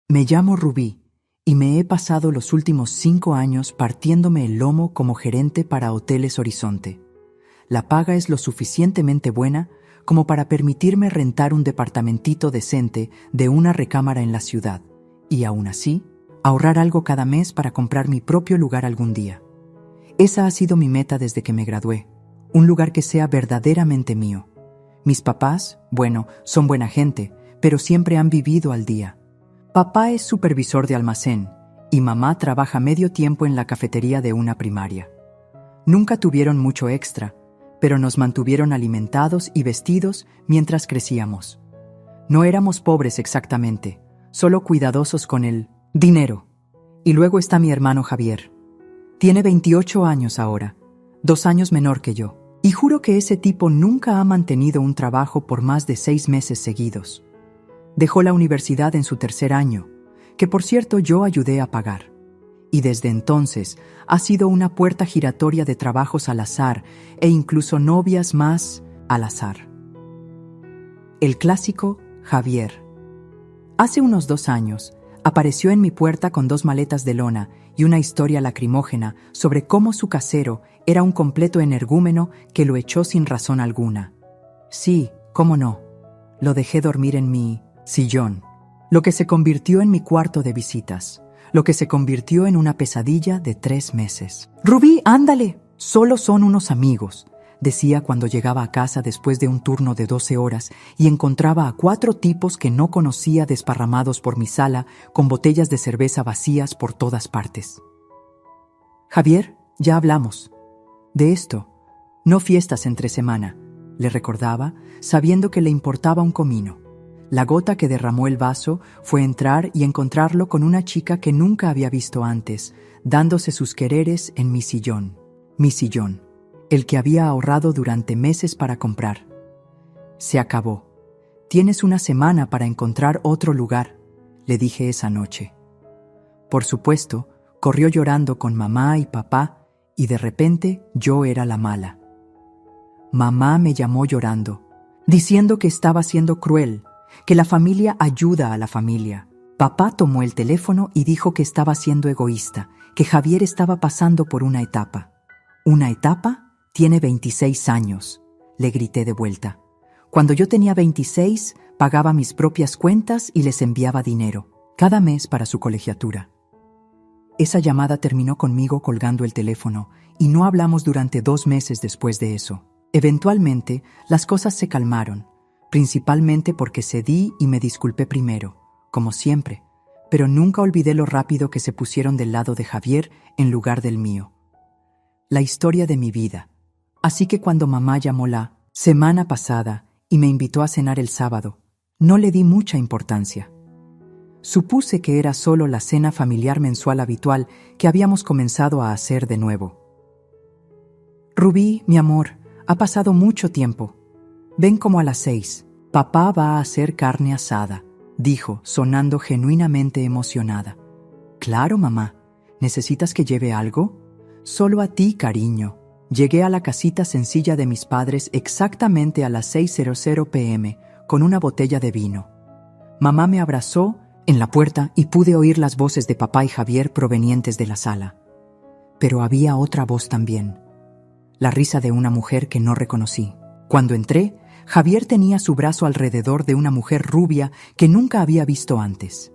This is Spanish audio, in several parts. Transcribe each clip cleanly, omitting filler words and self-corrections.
Me llamo Rubí y me he pasado los últimos 5 años partiéndome el lomo como gerente para Hoteles Horizonte. La paga es lo suficientemente buena como para permitirme rentar un departamentito decente de una recámara en la ciudad y, aún así, ahorrar algo cada mes para comprar mi propio lugar algún día. Esa ha sido mi meta desde que me gradué, un lugar que sea verdaderamente mío. Mis papás, bueno, son buena gente, pero siempre han vivido al día. Papá es supervisor de almacén y mamá trabaja medio tiempo en la cafetería de una primaria. Nunca tuvieron mucho extra, pero nos mantuvieron alimentados y vestidos mientras crecíamos. No éramos pobres exactamente, solo cuidadosos con el dinero. Y luego está mi hermano Javier. Tiene 28 años ahora, 2 años menor que yo. Y juro que ese tipo nunca ha mantenido un trabajo por más de 6 meses seguidos. Dejó la universidad en su 3er año, que por cierto yo ayudé a pagar. Y desde entonces ha sido una puerta giratoria de trabajos al azar e incluso novias más al azar. El clásico Javier. Hace unos 2 años apareció en mi puerta con 2 maletas de lona y una historia lacrimógena sobre cómo su casero era un completo energúmeno que lo echó sin razón alguna. Sí, cómo no. Lo dejé dormir en mi sillón, lo que se convirtió en mi cuarto de visitas, lo que se convirtió en una pesadilla de 3 meses. «Rubí, ándale, solo son unos amigos», decía cuando llegaba a casa después de un turno de 12 horas y encontraba a 4 tipos que no conocía desparramados por mi sala con botellas de cerveza vacías por todas partes. «Javier, ya hablamos. De esto, no fiestas entre semana», le recordaba, sabiendo que le importaba un comino. La gota que derramó el vaso fue entrar y encontrarlo con una chica que nunca había visto antes, dándose sus quereres en mi sillón, el que había ahorrado durante meses para comprar. «Se acabó. Tienes una semana para encontrar otro lugar», le dije esa noche. Por supuesto, corrió llorando con mamá y papá y de repente yo era la mala. Mamá me llamó llorando, diciendo que estaba siendo cruel, que la familia ayuda a la familia. Papá tomó el teléfono y dijo que estaba siendo egoísta, que Javier estaba pasando por una etapa. «¿Una etapa? Tiene 26 años», le grité de vuelta. Cuando yo tenía 26, pagaba mis propias cuentas y les enviaba dinero, cada mes para su colegiatura. Esa llamada terminó conmigo colgando el teléfono y no hablamos durante 2 meses después de eso. Eventualmente, las cosas se calmaron, principalmente porque cedí y me disculpé primero, como siempre, pero nunca olvidé lo rápido que se pusieron del lado de Javier en lugar del mío. La historia de mi vida. Así que cuando mamá llamó la semana pasada y me invitó a cenar el sábado, no le di mucha importancia. Supuse que era solo la cena familiar mensual habitual que habíamos comenzado a hacer de nuevo. «Rubí, mi amor, ha pasado mucho tiempo. Ven como a las 6. Papá va a hacer carne asada», dijo, sonando genuinamente emocionada. «Claro, mamá. ¿Necesitas que lleve algo?» «Solo a ti, cariño». Llegué a la casita sencilla de mis padres exactamente a las 6:00 p.m. con una botella de vino. Mamá me abrazó en la puerta y pude oír las voces de papá y Javier provenientes de la sala. Pero había otra voz también, la risa de una mujer que no reconocí. Cuando entré, Javier tenía su brazo alrededor de una mujer rubia que nunca había visto antes.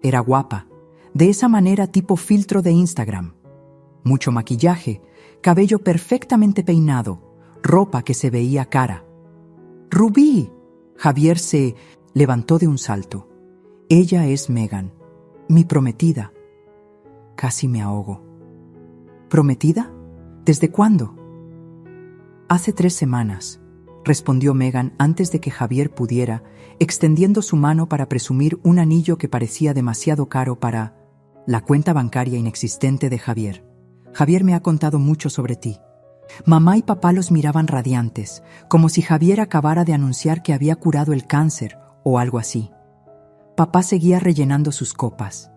Era guapa, de esa manera tipo filtro de Instagram. Mucho maquillaje, cabello perfectamente peinado, ropa que se veía cara. «¡Rubí!». Javier se levantó de un salto. «Ella es Megan, mi prometida». Casi me ahogo. «¿Prometida? ¿Desde cuándo?». «Hace 3 semanas», respondió Megan antes de que Javier pudiera, extendiendo su mano para presumir un anillo que parecía demasiado caro para la cuenta bancaria inexistente de Javier. «Javier me ha contado mucho sobre ti». Mamá y papá los miraban radiantes, como si Javier acabara de anunciar que había curado el cáncer o algo así. Papá seguía rellenando sus copas,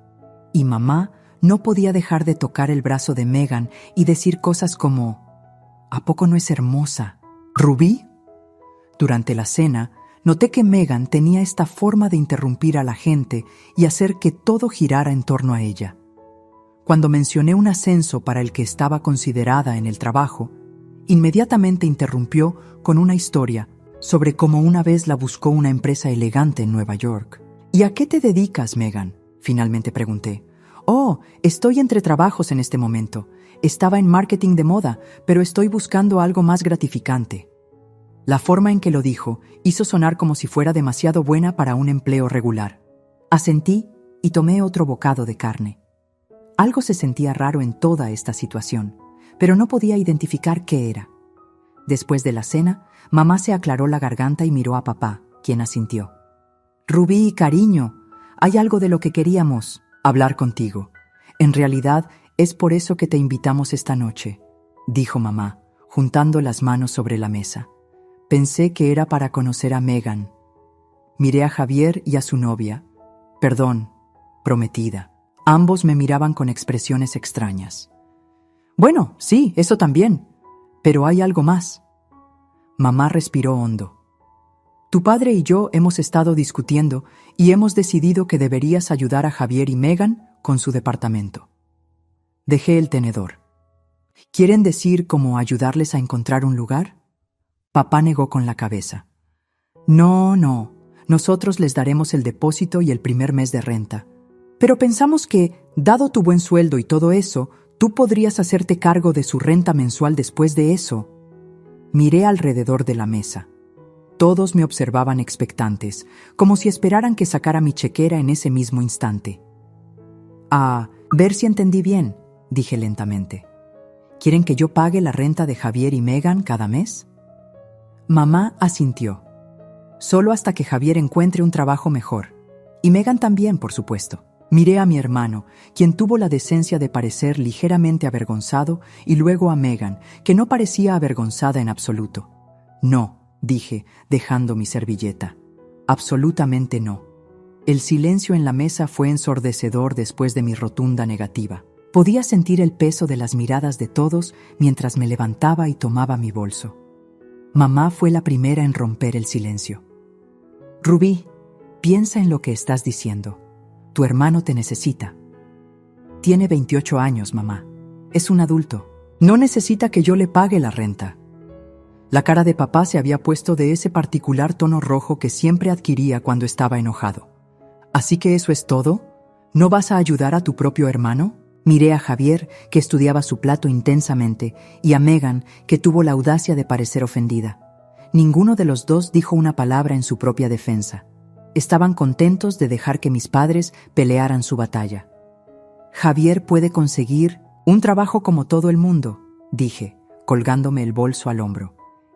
y mamá no podía dejar de tocar el brazo de Megan y decir cosas como: «¿A poco no es hermosa? ¿Rubí?». Durante la cena, Noté que Megan tenía esta forma de interrumpir a la gente y hacer que todo girara en torno a ella. Cuando mencioné un ascenso para el que estaba considerada en el trabajo, inmediatamente interrumpió con una historia sobre cómo una vez la buscó una empresa elegante en Nueva York. ¿Y a qué te dedicas, Megan?, finalmente pregunté. Oh, estoy entre trabajos en este momento. Estaba en marketing de moda, pero estoy buscando algo más gratificante. La forma en que lo dijo hizo sonar como si fuera demasiado buena para un empleo regular. Asentí y tomé otro bocado de carne. Algo se sentía raro en toda esta situación, pero no podía identificar qué era. Después de la cena, mamá se aclaró la garganta y miró a papá, quien asintió. Rubí, cariño, hay algo de lo que queríamos hablar contigo. En realidad, es por eso que te invitamos esta noche, dijo mamá, juntando las manos sobre la mesa. Pensé que era para conocer a Megan. Miré a Javier y a su novia. Perdón, prometida. Ambos me miraban con expresiones extrañas. Bueno, sí, eso también. Pero hay algo más. Mamá respiró hondo. Tu padre y yo hemos estado discutiendo y hemos decidido que deberías ayudar a Javier y Megan con su departamento. Dejé el tenedor. ¿Quieren decir cómo ayudarles a encontrar un lugar? Papá negó con la cabeza. No, nosotros les daremos el depósito y el primer mes de renta. Pero pensamos que, dado tu buen sueldo y todo eso, tú podrías hacerte cargo de su renta mensual después de eso. Miré alrededor de la mesa. Todos me observaban expectantes, como si esperaran que sacara mi chequera en ese mismo instante. A ver si entendí bien, dije lentamente. ¿Quieren que yo pague la renta de Javier y Megan cada mes? Mamá asintió. Solo hasta que Javier encuentre un trabajo mejor. Y Megan también, por supuesto. Miré a mi hermano, quien tuvo la decencia de parecer ligeramente avergonzado, y luego a Megan, que no parecía avergonzada en absoluto. No, dije, dejando mi servilleta. Absolutamente no. El silencio en la mesa fue ensordecedor después de mi rotunda negativa. Podía sentir el peso de las miradas de todos mientras me levantaba y tomaba mi bolso. Mamá fue la primera en romper el silencio. Rubí, piensa en lo que estás diciendo. Tu hermano te necesita. Tiene 28 años, mamá. Es un adulto. No necesita que yo le pague la renta. La cara de papá se había puesto de ese particular tono rojo que siempre adquiría cuando estaba enojado. ¿Así que eso es todo? ¿No vas a ayudar a tu propio hermano? Miré a Javier, que estudiaba su plato intensamente, y a Megan, que tuvo la audacia de parecer ofendida. Ninguno de los dos dijo una palabra en su propia defensa. Estaban contentos de dejar que mis padres pelearan su batalla. Javier puede conseguir un trabajo como todo el mundo, dije, colgándome el bolso al hombro.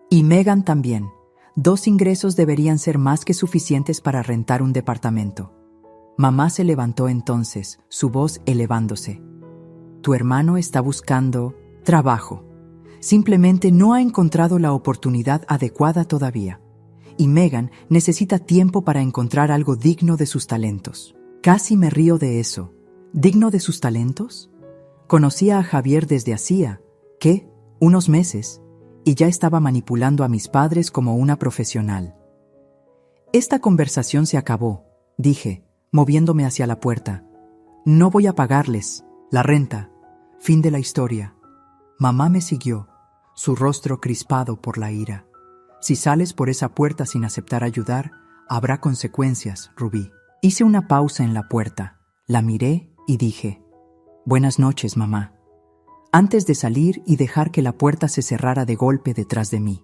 Y Megan también. 2 ingresos deberían ser más que suficientes para rentar un departamento. Mamá se levantó entonces, su voz elevándose. Tu hermano está buscando trabajo. Simplemente no ha encontrado la oportunidad adecuada todavía. Y Megan necesita tiempo para encontrar algo digno de sus talentos. Casi me río de eso. ¿Digno de sus talentos? Conocía a Javier desde hacía, ¿qué? Unos meses, y ya estaba manipulando a mis padres como una profesional. Esta conversación se acabó, dije, moviéndome hacia la puerta. No voy a pagarles la renta. Fin de la historia. Mamá me siguió, su rostro crispado por la ira. Si sales por esa puerta sin aceptar ayudar, habrá consecuencias, Rubí. Hice una pausa en la puerta, la miré y dije, buenas noches, mamá, antes de salir y dejar que la puerta se cerrara de golpe detrás de mí.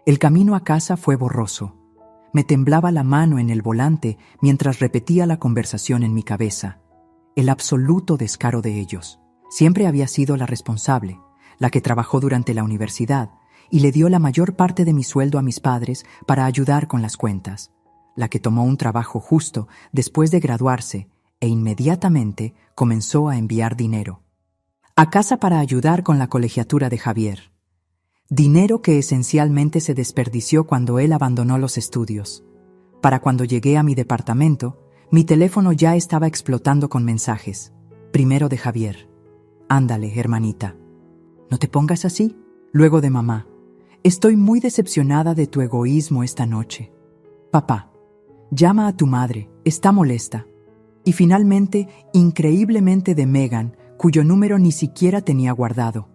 El camino a casa fue borroso. Me temblaba la mano en el volante mientras repetía la conversación en mi cabeza. El absoluto descaro de ellos. Siempre había sido la responsable, la que trabajó durante la universidad y le dio la mayor parte de mi sueldo a mis padres para ayudar con las cuentas, la que tomó un trabajo justo después de graduarse e inmediatamente comenzó a enviar dinero a casa para ayudar con la colegiatura de Javier. Dinero que esencialmente se desperdició cuando él abandonó los estudios. Para cuando llegué a mi departamento, mi teléfono ya estaba explotando con mensajes. Primero de Javier. Ándale, hermanita. ¿No te pongas así? Luego de mamá. Estoy muy decepcionada de tu egoísmo esta noche. Papá, llama a tu madre, está molesta. Y finalmente, increíblemente de Megan, cuyo número ni siquiera tenía guardado.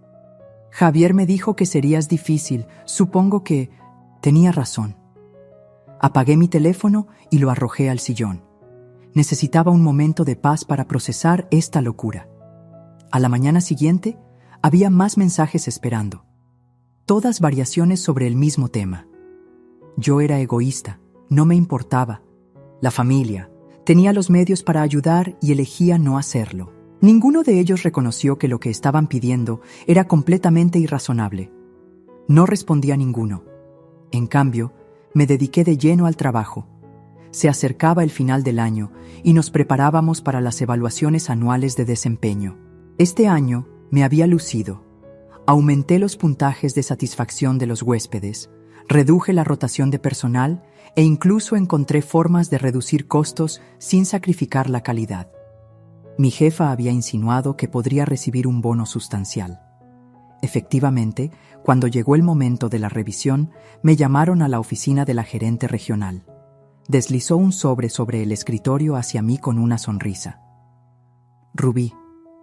Javier me dijo que serías difícil, supongo que tenía razón. Apagué mi teléfono y lo arrojé al sillón. Necesitaba un momento de paz para procesar esta locura. A la mañana siguiente, había más mensajes esperando. Todas variaciones sobre el mismo tema. Yo era egoísta, no me importaba. La familia, tenía los medios para ayudar y elegía no hacerlo. Ninguno de ellos reconoció que lo que estaban pidiendo era completamente irrazonable. No respondí a ninguno. En cambio, me dediqué de lleno al trabajo. Se acercaba el final del año y nos preparábamos para las evaluaciones anuales de desempeño. Este año me había lucido. Aumenté los puntajes de satisfacción de los huéspedes, reduje la rotación de personal e incluso encontré formas de reducir costos sin sacrificar la calidad. Mi jefa había insinuado que podría recibir un bono sustancial. Efectivamente, cuando llegó el momento de la revisión, me llamaron a la oficina de la gerente regional. Deslizó un sobre el escritorio hacia mí con una sonrisa. Rubí,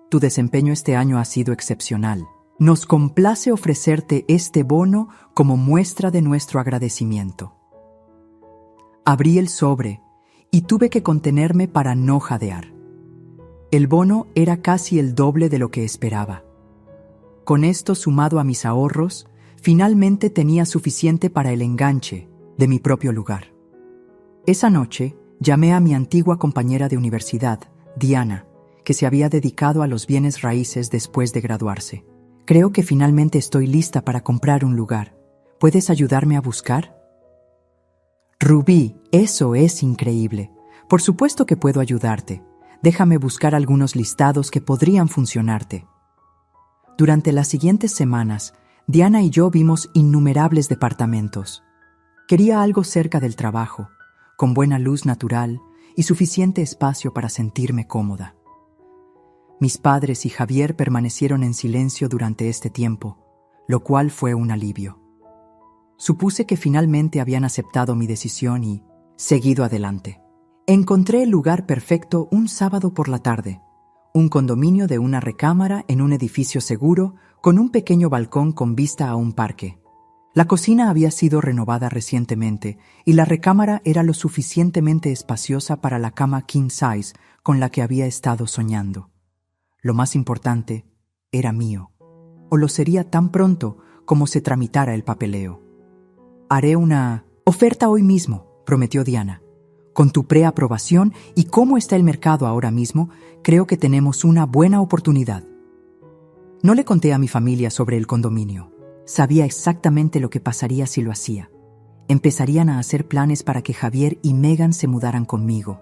tu desempeño este año ha sido excepcional. Nos complace ofrecerte este bono como muestra de nuestro agradecimiento. Abrí el sobre y tuve que contenerme para no jadear. El bono era casi el doble de lo que esperaba. Con esto sumado a mis ahorros, finalmente tenía suficiente para el enganche de mi propio lugar. Esa noche llamé a mi antigua compañera de universidad, Diana, que se había dedicado a los bienes raíces después de graduarse. Creo que finalmente estoy lista para comprar un lugar. ¿Puedes ayudarme a buscar? Rubí, eso es increíble. Por supuesto que puedo ayudarte. Déjame buscar algunos listados que podrían funcionarte. Durante las siguientes semanas, Diana y yo vimos innumerables departamentos. Quería algo cerca del trabajo, con buena luz natural y suficiente espacio para sentirme cómoda. Mis padres y Javier permanecieron en silencio durante este tiempo, lo cual fue un alivio. Supuse que finalmente habían aceptado mi decisión y seguido adelante. Encontré el lugar perfecto un sábado por la tarde, un condominio de una recámara en un edificio seguro con un pequeño balcón con vista a un parque. La cocina había sido renovada recientemente y la recámara era lo suficientemente espaciosa para la cama king size con la que había estado soñando. Lo más importante era mío, o lo sería tan pronto como se tramitara el papeleo. Haré una oferta hoy mismo, prometió Diana. Con tu preaprobación y cómo está el mercado ahora mismo, creo que tenemos una buena oportunidad. No le conté a mi familia sobre el condominio. Sabía exactamente lo que pasaría si lo hacía. Empezarían a hacer planes para que Javier y Megan se mudaran conmigo.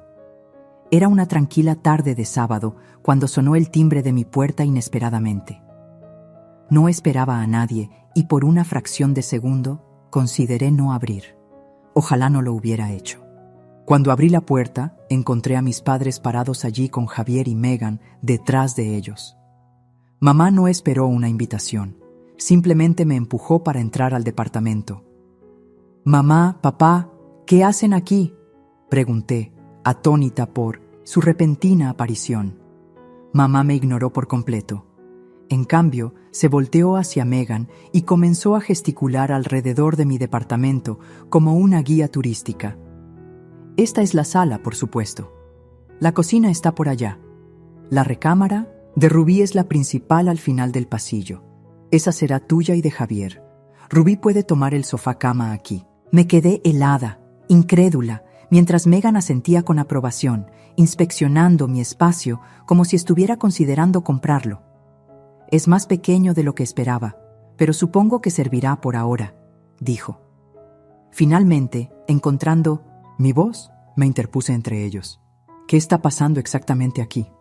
Era una tranquila tarde de sábado cuando sonó el timbre de mi puerta inesperadamente. No esperaba a nadie y por una fracción de segundo consideré no abrir. Ojalá no lo hubiera hecho. Cuando abrí la puerta, encontré a mis padres parados allí con Javier y Megan detrás de ellos. Mamá no esperó una invitación, simplemente me empujó para entrar al departamento. «Mamá, papá, ¿qué hacen aquí?», pregunté, atónita por su repentina aparición. Mamá me ignoró por completo. En cambio, se volteó hacia Megan y comenzó a gesticular alrededor de mi departamento como una guía turística. Esta es la sala, por supuesto. La cocina está por allá. La recámara de Rubí es la principal al final del pasillo. Esa será tuya y de Javier. Rubí puede tomar el sofá-cama aquí. Me quedé helada, incrédula, mientras Megan asentía con aprobación, inspeccionando mi espacio como si estuviera considerando comprarlo. Es más pequeño de lo que esperaba, pero supongo que servirá por ahora, dijo. Finalmente, encontrando mi voz, me interpuse entre ellos. ¿Qué está pasando exactamente aquí?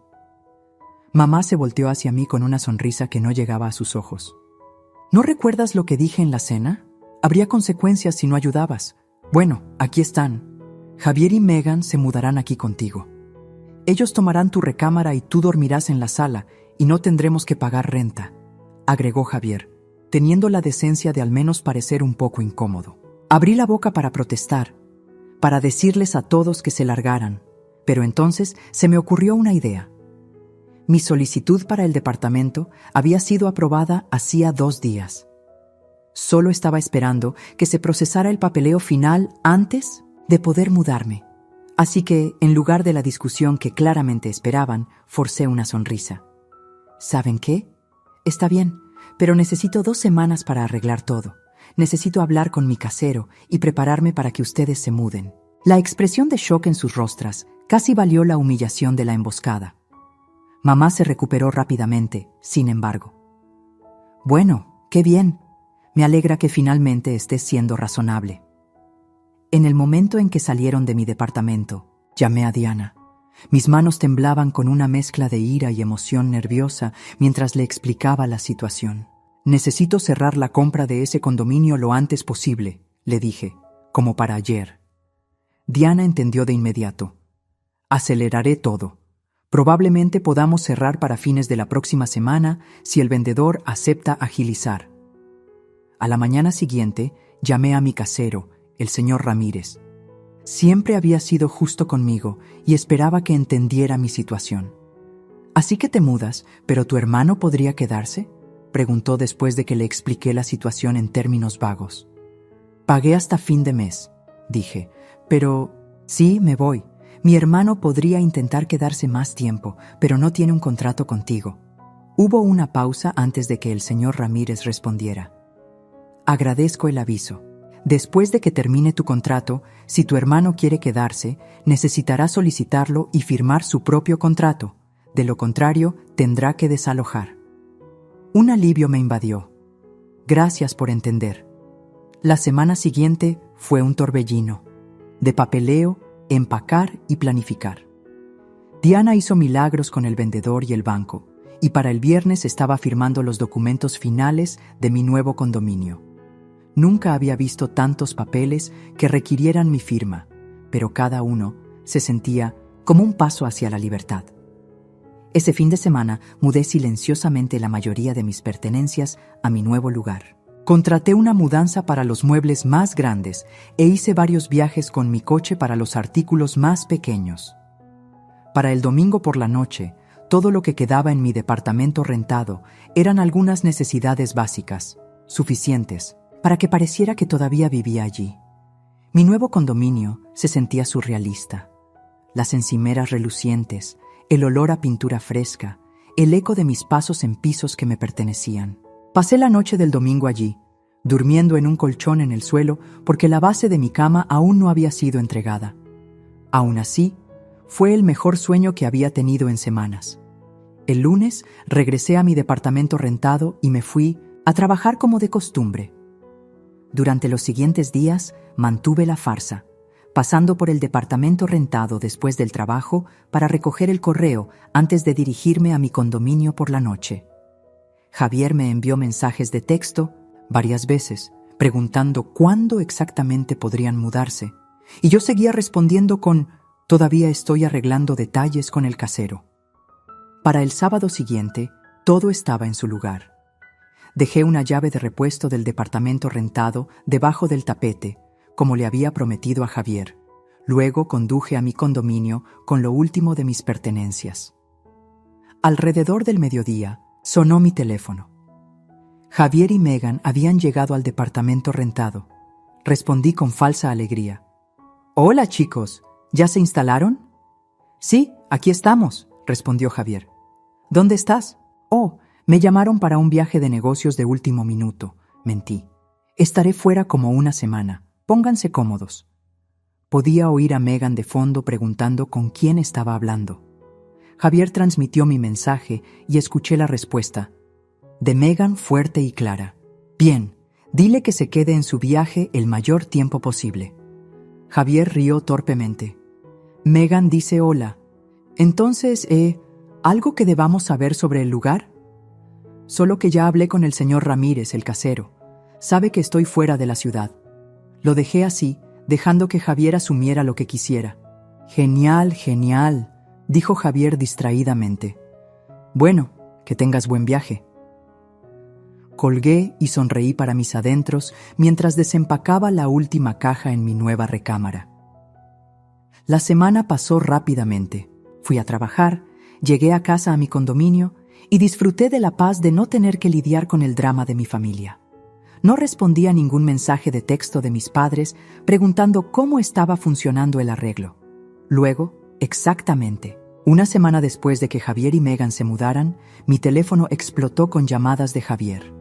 Mamá se volteó hacia mí con una sonrisa que no llegaba a sus ojos. ¿No recuerdas lo que dije en la cena? Habría consecuencias si no ayudabas. Bueno, aquí están. Javier y Megan se mudarán aquí contigo. Ellos tomarán tu recámara y tú dormirás en la sala y no tendremos que pagar renta, agregó Javier, teniendo la decencia de al menos parecer un poco incómodo. Abrí la boca para protestar, para decirles a todos que se largaran, pero entonces se me ocurrió una idea. Mi solicitud para el departamento había sido aprobada hacía 2 días. Solo estaba esperando que se procesara el papeleo final antes de poder mudarme. Así que, en lugar de la discusión que claramente esperaban, forcé una sonrisa. ¿Saben qué? Está bien, pero necesito 2 semanas para arreglar todo. Necesito hablar con mi casero y prepararme para que ustedes se muden. La expresión de shock en sus rostras casi valió la humillación de la emboscada. Mamá se recuperó rápidamente, sin embargo. Bueno, qué bien. Me alegra que finalmente estés siendo razonable. En el momento en que salieron de mi departamento, llamé a Diana. Mis manos temblaban con una mezcla de ira y emoción nerviosa mientras le explicaba la situación. Necesito cerrar la compra de ese condominio lo antes posible, le dije, como para ayer. Diana entendió de inmediato. Aceleraré todo. Probablemente podamos cerrar para fines de la próxima semana si el vendedor acepta agilizar. A la mañana siguiente, llamé a mi casero, el señor Ramírez. Siempre había sido justo conmigo y esperaba que entendiera mi situación. «¿Así que te mudas, pero tu hermano podría quedarse?», preguntó después de que le expliqué la situación en términos vagos. «Pagué hasta fin de mes», dije, «pero sí, me voy. Mi hermano podría intentar quedarse más tiempo, pero no tiene un contrato contigo». Hubo una pausa antes de que el señor Ramírez respondiera. «Agradezco el aviso. Después de que termine tu contrato, si tu hermano quiere quedarse, necesitará solicitarlo y firmar su propio contrato. De lo contrario, tendrá que desalojar». Un alivio me invadió. Gracias por entender. La semana siguiente fue un torbellino, de papeleo, empacar y planificar. Diana hizo milagros con el vendedor y el banco, y para el viernes estaba firmando los documentos finales de mi nuevo condominio. Nunca había visto tantos papeles que requirieran mi firma, pero cada uno se sentía como un paso hacia la libertad. Ese fin de semana mudé silenciosamente la mayoría de mis pertenencias a mi nuevo lugar. Contraté una mudanza para los muebles más grandes e hice varios viajes con mi coche para los artículos más pequeños. Para el domingo por la noche, todo lo que quedaba en mi departamento rentado eran algunas necesidades básicas, suficientes para que pareciera que todavía vivía allí. Mi nuevo condominio se sentía surrealista. Las encimeras relucientes, el olor a pintura fresca, el eco de mis pasos en pisos que me pertenecían. Pasé la noche del domingo allí, durmiendo en un colchón en el suelo porque la base de mi cama aún no había sido entregada. Aún así, fue el mejor sueño que había tenido en semanas. El lunes regresé a mi departamento rentado y me fui a trabajar como de costumbre. Durante los siguientes días mantuve la farsa, pasando por el departamento rentado después del trabajo para recoger el correo antes de dirigirme a mi condominio por la noche. Javier me envió mensajes de texto varias veces, preguntando cuándo exactamente podrían mudarse, y yo seguía respondiendo con «Todavía estoy arreglando detalles con el casero». Para el sábado siguiente, todo estaba en su lugar. Dejé una llave de repuesto del departamento rentado debajo del tapete, como le había prometido a Javier. Luego conduje a mi condominio con lo último de mis pertenencias. Alrededor del mediodía, sonó mi teléfono. Javier y Megan habían llegado al departamento rentado. Respondí con falsa alegría. «Hola, chicos, ¿ya se instalaron?» «Sí, aquí estamos», respondió Javier. «¿Dónde estás?» «Oh, me llamaron para un viaje de negocios de último minuto», mentí. «Estaré fuera como una semana. Pónganse cómodos». Podía oír a Megan de fondo preguntando con quién estaba hablando. Javier transmitió mi mensaje y escuché la respuesta. De Megan fuerte y clara. «Bien, dile que se quede en su viaje el mayor tiempo posible». Javier rió torpemente. Megan dice hola. «Entonces, ¿algo que debamos saber sobre el lugar?» «Solo que ya hablé con el señor Ramírez, el casero. Sabe que estoy fuera de la ciudad». Lo dejé así, dejando que Javier asumiera lo que quisiera. «Genial, genial», dijo Javier distraídamente. «Bueno, que tengas buen viaje». Colgué y sonreí para mis adentros mientras desempacaba la última caja en mi nueva recámara. La semana pasó rápidamente. Fui a trabajar, llegué a casa a mi condominio y disfruté de la paz de no tener que lidiar con el drama de mi familia. No respondí a ningún mensaje de texto de mis padres preguntando cómo estaba funcionando el arreglo. Luego, exactamente una semana después de que Javier y Megan se mudaran, mi teléfono explotó con llamadas de Javier.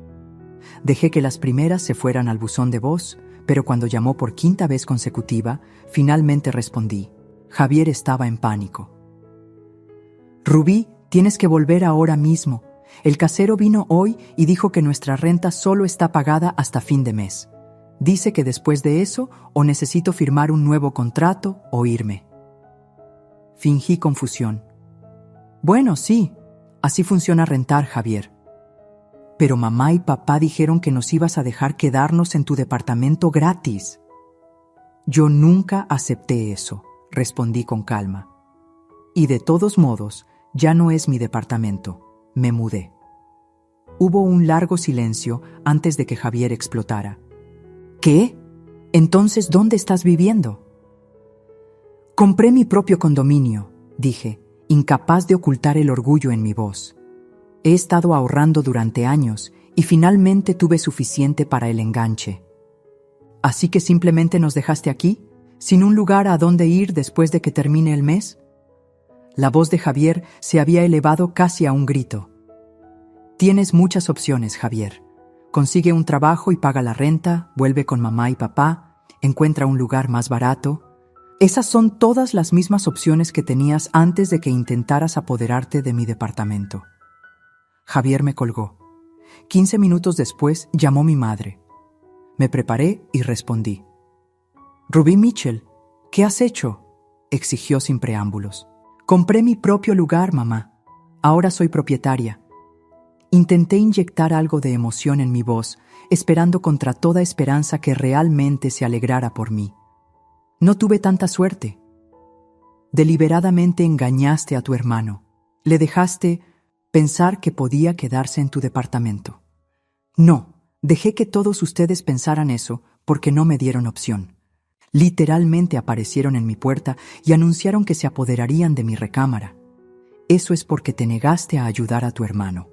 Dejé que las primeras se fueran al buzón de voz, pero cuando llamó por quinta vez consecutiva, finalmente respondí. Javier estaba en pánico. Rubí, tienes que volver ahora mismo. El casero vino hoy y dijo que nuestra renta solo está pagada hasta fin de mes. Dice que después de eso o necesito firmar un nuevo contrato o irme. Fingí confusión. Bueno, sí, así funciona rentar, Javier. Pero mamá y papá dijeron que nos ibas a dejar quedarnos en tu departamento gratis. Yo nunca acepté eso, respondí con calma. Y de todos modos, ya no es mi departamento. Me mudé. Hubo un largo silencio antes de que Javier explotara. ¿Qué? Entonces, ¿dónde estás viviendo? Compré mi propio condominio, dije, incapaz de ocultar el orgullo en mi voz. He estado ahorrando durante años y finalmente tuve suficiente para el enganche. ¿Así que simplemente nos dejaste aquí, sin un lugar a dónde ir después de que termine el mes? La voz de Javier se había elevado casi a un grito. Tienes muchas opciones, Javier. Consigue un trabajo y paga la renta, vuelve con mamá y papá, encuentra un lugar más barato. Esas son todas las mismas opciones que tenías antes de que intentaras apoderarte de mi departamento. Javier me colgó. 15 minutos después llamó mi madre. Me preparé y respondí. Rubí Mitchell, ¿qué has hecho?, exigió sin preámbulos. Compré mi propio lugar, mamá. Ahora soy propietaria. Intenté inyectar algo de emoción en mi voz, esperando contra toda esperanza que realmente se alegrara por mí. No tuve tanta suerte. Deliberadamente engañaste a tu hermano. Le dejaste pensar que podía quedarse en tu departamento. No, dejé que todos ustedes pensaran eso porque no me dieron opción. Literalmente aparecieron en mi puerta y anunciaron que se apoderarían de mi recámara. Eso es porque te negaste a ayudar a tu hermano.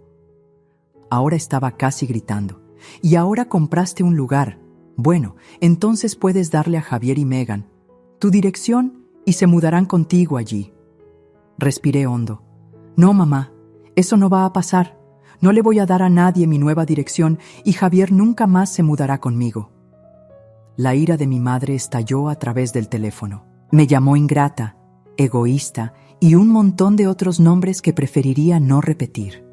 Ahora estaba casi gritando. Y ahora compraste un lugar. Bueno, entonces puedes darle a Javier y Megan tu dirección y se mudarán contigo allí. Respiré hondo. No, mamá, eso no va a pasar. No le voy a dar a nadie mi nueva dirección y Javier nunca más se mudará conmigo. La ira de mi madre estalló a través del teléfono. Me llamó ingrata, egoísta y un montón de otros nombres que preferiría no repetir.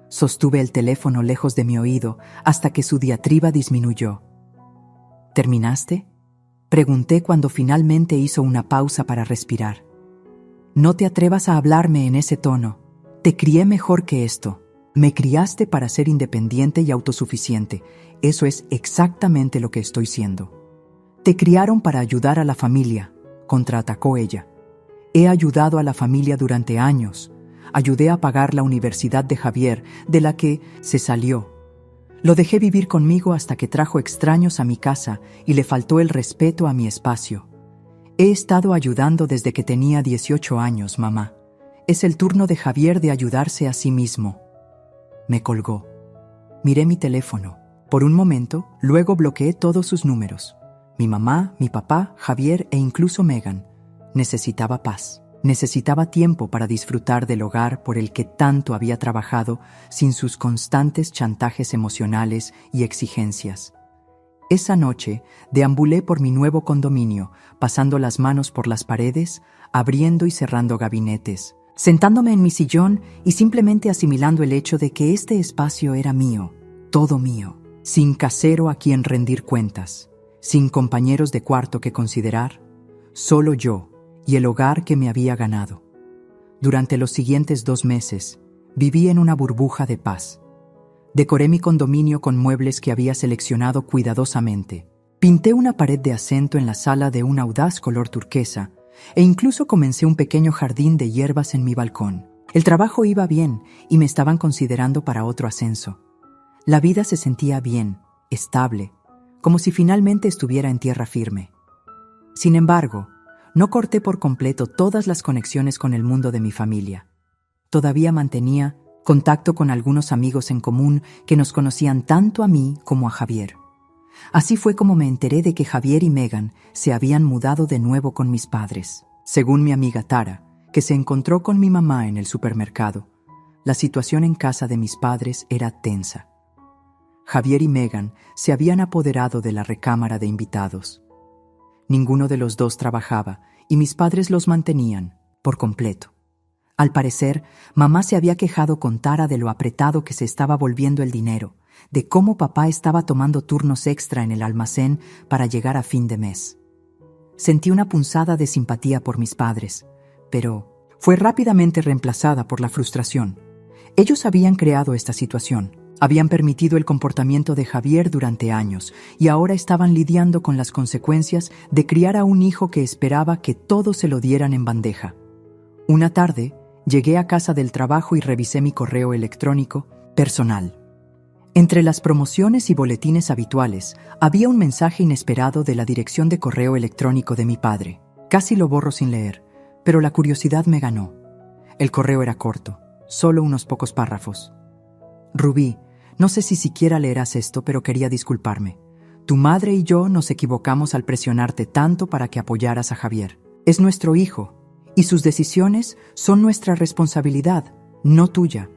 Sostuve el teléfono lejos de mi oído hasta que su diatriba disminuyó. ¿Terminaste?, pregunté cuando finalmente hizo una pausa para respirar. No te atrevas a hablarme en ese tono. Te crié mejor que esto. Me criaste para ser independiente y autosuficiente. Eso es exactamente lo que estoy siendo. Te criaron para ayudar a la familia, contraatacó ella. He ayudado a la familia durante años. Ayudé a pagar la universidad de Javier, de la que se salió. Lo dejé vivir conmigo hasta que trajo extraños a mi casa y le faltó el respeto a mi espacio. He estado ayudando desde que tenía 18 años, mamá. Es el turno de Javier de ayudarse a sí mismo. Me colgó. Miré mi teléfono. Por un momento, luego bloqueé todos sus números. Mi mamá, mi papá, Javier e incluso Megan. Necesitaba paz. Necesitaba tiempo para disfrutar del hogar por el que tanto había trabajado sin sus constantes chantajes emocionales y exigencias. Esa noche deambulé por mi nuevo condominio, pasando las manos por las paredes, abriendo y cerrando gabinetes, sentándome en mi sillón y simplemente asimilando el hecho de que este espacio era mío, todo mío, sin casero a quien rendir cuentas, sin compañeros de cuarto que considerar, solo yo y el hogar que me había ganado. Durante los siguientes 2 meses, viví en una burbuja de paz. Decoré mi condominio con muebles que había seleccionado cuidadosamente. Pinté una pared de acento en la sala de un audaz color turquesa e incluso comencé un pequeño jardín de hierbas en mi balcón. El trabajo iba bien y me estaban considerando para otro ascenso. La vida se sentía bien, estable, como si finalmente estuviera en tierra firme. Sin embargo, No corté por completo todas las conexiones con el mundo de mi familia. Todavía mantenía contacto con algunos amigos en común que nos conocían tanto a mí como a Javier. Así fue como me enteré de que Javier y Megan se habían mudado de nuevo con mis padres. Según mi amiga Tara, que se encontró con mi mamá en el supermercado, la situación en casa de mis padres era tensa. Javier y Megan se habían apoderado de la recámara de invitados. Ninguno de los dos trabajaba y mis padres los mantenían por completo. Al parecer, mamá se había quejado con Tara de lo apretado que se estaba volviendo el dinero, de cómo papá estaba tomando turnos extra en el almacén para llegar a fin de mes. Sentí una punzada de simpatía por mis padres, pero fue rápidamente reemplazada por la frustración. Ellos habían creado esta situación, habían permitido el comportamiento de Javier durante años y ahora estaban lidiando con las consecuencias de criar a un hijo que esperaba que todo se lo dieran en bandeja. Una tarde, llegué a casa del trabajo y revisé mi correo electrónico personal. Entre las promociones y boletines habituales, había un mensaje inesperado de la dirección de correo electrónico de mi padre. Casi lo borro sin leer, pero la curiosidad me ganó. El correo era corto, solo unos pocos párrafos. Rubí, no sé si siquiera leerás esto, pero quería disculparme. Tu madre y yo nos equivocamos al presionarte tanto para que apoyaras a Javier. Es nuestro hijo, y sus decisiones son nuestra responsabilidad, no tuya.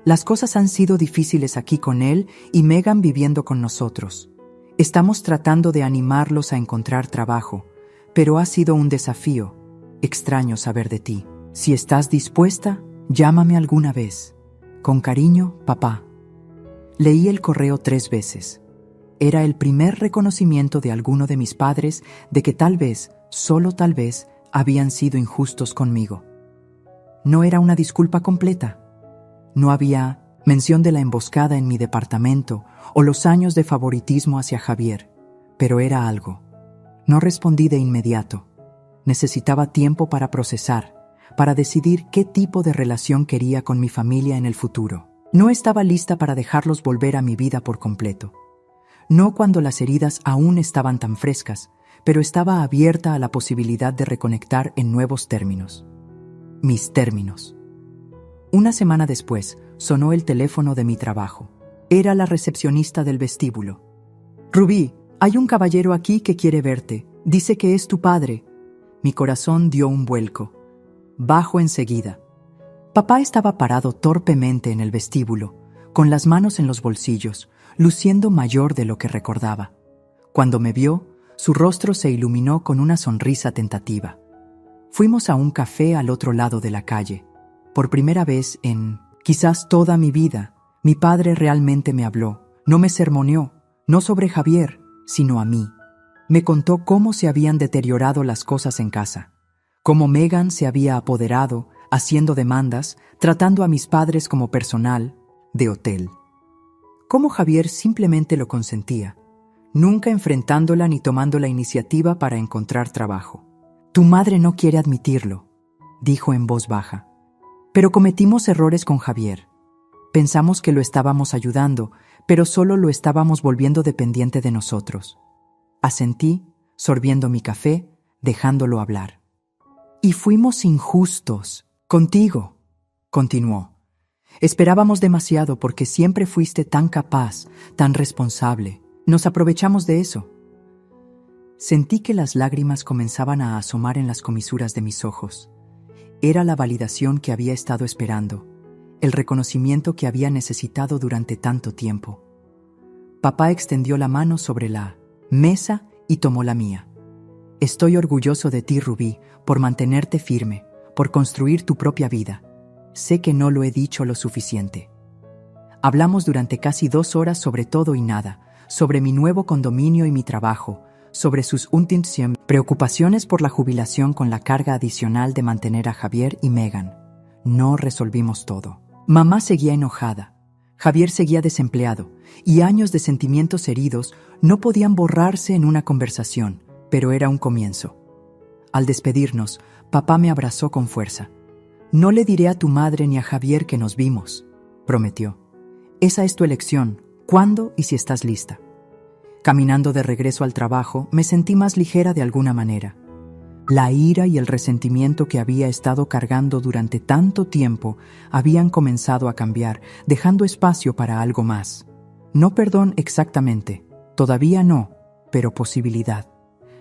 Las cosas han sido difíciles aquí con él y Megan viviendo con nosotros. Estamos tratando de animarlos a encontrar trabajo, pero ha sido un desafío. Extraño saber de ti. Si estás dispuesta, llámame alguna vez. Con cariño, papá. Leí el correo 3 veces. Era el primer reconocimiento de alguno de mis padres de que tal vez, solo tal vez, habían sido injustos conmigo. No era una disculpa completa. No había mención de la emboscada en mi departamento o los años de favoritismo hacia Javier, pero era algo. No respondí de inmediato. Necesitaba tiempo para procesar, para decidir qué tipo de relación quería con mi familia en el futuro. No estaba lista para dejarlos volver a mi vida por completo. No cuando las heridas aún estaban tan frescas, pero estaba abierta a la posibilidad de reconectar en nuevos términos. Mis términos. Una semana después, sonó el teléfono de mi trabajo. Era la recepcionista del vestíbulo. Rubí, hay un caballero aquí que quiere verte. Dice que es tu padre. Mi corazón dio un vuelco. Bajo enseguida. Papá estaba parado torpemente en el vestíbulo, con las manos en los bolsillos, luciendo mayor de lo que recordaba. Cuando me vio, su rostro se iluminó con una sonrisa tentativa. Fuimos a un café al otro lado de la calle. Por primera vez en, quizás toda mi vida, mi padre realmente me habló. No me sermoneó, no sobre Javier, sino a mí. Me contó cómo se habían deteriorado las cosas en casa, cómo Megan se había apoderado, haciendo demandas, tratando a mis padres como personal de hotel. Cómo Javier simplemente lo consentía, nunca enfrentándola ni tomando la iniciativa para encontrar trabajo. Tu madre no quiere admitirlo, dijo en voz baja. Pero cometimos errores con Javier. Pensamos que lo estábamos ayudando, pero solo lo estábamos volviendo dependiente de nosotros. Asentí, sorbiendo mi café, dejándolo hablar. Y fuimos injustos. Contigo, continuó. Esperábamos demasiado porque siempre fuiste tan capaz, tan responsable. Nos aprovechamos de eso. Sentí que las lágrimas comenzaban a asomar en las comisuras de mis ojos. Era la validación que había estado esperando, el reconocimiento que había necesitado durante tanto tiempo. Papá extendió la mano sobre la mesa y tomó la mía. Estoy orgulloso de ti, Rubí, por mantenerte firme, por construir tu propia vida. Sé que no lo he dicho lo suficiente. Hablamos durante casi 2 horas sobre todo y nada, sobre mi nuevo condominio y mi trabajo, sobre sus últimas preocupaciones por la jubilación con la carga adicional de mantener a Javier y Megan. No resolvimos todo. Mamá seguía enojada. Javier seguía desempleado, y años de sentimientos heridos no podían borrarse en una conversación, pero era un comienzo. Al despedirnos, papá me abrazó con fuerza. No le diré a tu madre ni a Javier que nos vimos, prometió. Esa es tu elección, cuándo y si estás lista. Caminando de regreso al trabajo, me sentí más ligera de alguna manera. La ira y el resentimiento que había estado cargando durante tanto tiempo habían comenzado a cambiar, dejando espacio para algo más. No perdón exactamente, todavía no, pero posibilidad.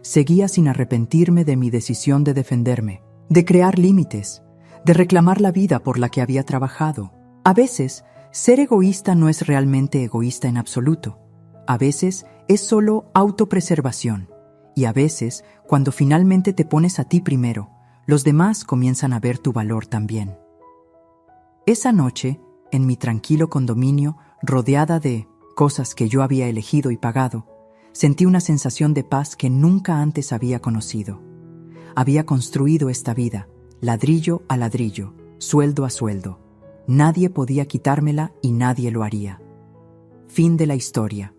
Seguía sin arrepentirme de mi decisión de defenderme, de crear límites, de reclamar la vida por la que había trabajado. A veces, ser egoísta no es realmente egoísta en absoluto. A veces es solo autopreservación. Y a veces, cuando finalmente te pones a ti primero, los demás comienzan a ver tu valor también. Esa noche, en mi tranquilo condominio, rodeada de cosas que yo había elegido y pagado, sentí una sensación de paz que nunca antes había conocido. Había construido esta vida, ladrillo a ladrillo, sueldo a sueldo. Nadie podía quitármela y nadie lo haría. Fin de la historia.